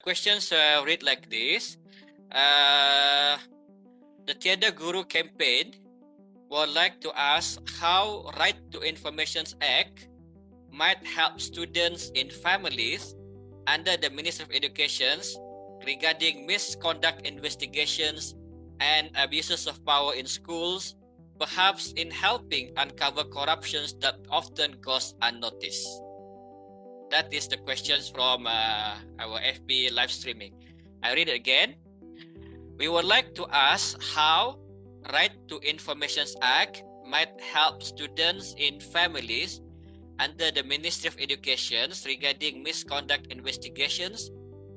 Questions read like this. The Tiada Guru campaign would like to ask how Right to Information Act might help students in families under the Ministry of Education regarding misconduct investigations and abuses of power in schools, perhaps in helping uncover corruptions that often goes unnoticed. That is the questions from our FB live streaming. I read it again. We would like to ask how Right to Information Act might help students in families under the Ministry of Education regarding misconduct investigations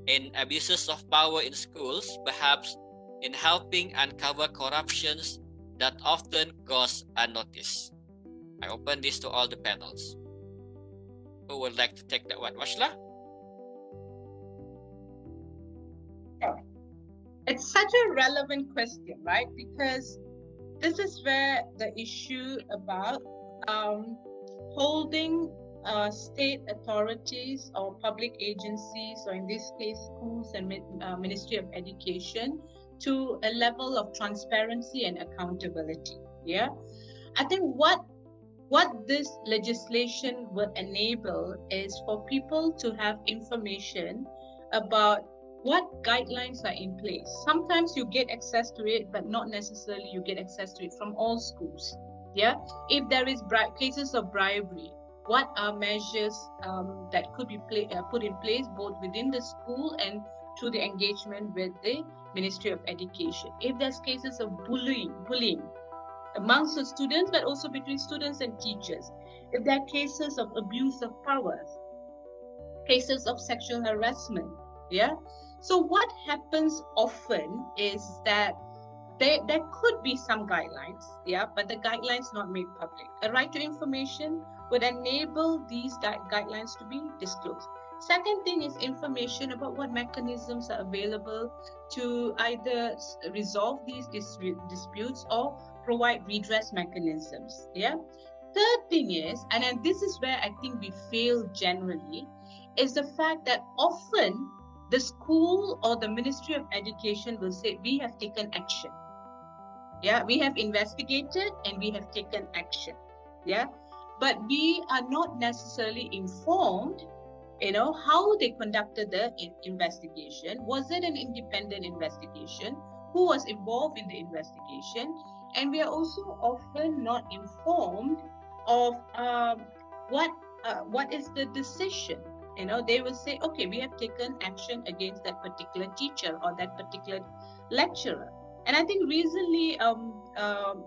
and abuses of power in schools, perhaps in helping uncover corruptions that often goes unnoticed. I open this to all the panels. Who would like to take that one? Washla? It's such a relevant question, right? Because this is where the issue about holding state authorities or public agencies, or in this case schools and Ministry of Education, to a level of transparency and accountability. Yeah, I think what this legislation will enable is for people to have information about what guidelines are in place. Sometimes you get access to it, but not necessarily you get access to it from all schools. Yeah, if there is cases of bribery, what are measures that could be put in place both within the school and through the engagement with the Ministry of Education? If there's cases of bullying amongst the students, but also between students and teachers, if there are cases of abuse of powers, cases of sexual harassment, yeah. So what happens often is that there could be some guidelines, yeah, but the guidelines not made public. A right to information would enable these guidelines to be disclosed. Second thing is information about what mechanisms are available to either resolve these disputes or provide redress mechanisms. Yeah. Third thing is, and then this is where I think we fail generally, is the fact that often the school or the Ministry of Education will say, we have taken action. Yeah, we have investigated and we have taken action. Yeah, but we are not necessarily informed, how they conducted the investigation. Was it an independent investigation? Who was involved in the investigation? And we are also often not informed of what is the decision. They will say, okay, we have taken action against that particular teacher or that particular lecturer. And I think recently,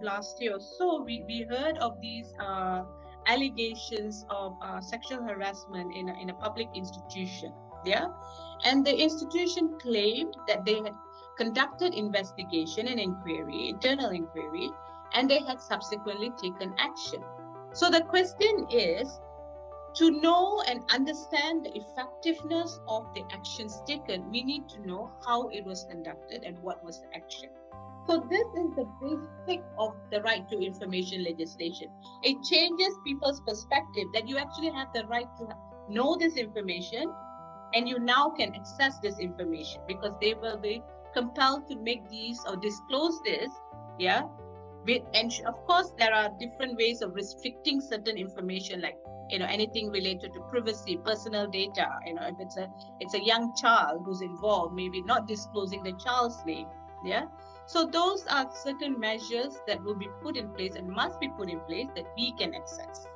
last year or so, we heard of these allegations of sexual harassment in a public institution. Yeah, and the institution claimed that they had conducted investigation and inquiry, internal inquiry, and they had subsequently taken action. So the question is, to know and understand the effectiveness of the actions taken, we need to know how it was conducted and what was the action. So this is the basic of the right to information legislation. It changes people's perspective that you actually have the right to know this information, and you now can access this information because they will be compelled to make these or disclose this. Yeah. And of course, there are different ways of restricting certain information, like anything related to privacy, personal data. If it's a young child who's involved, maybe not disclosing the child's name. Yeah. So those are certain measures that will be put in place and must be put in place that we can access.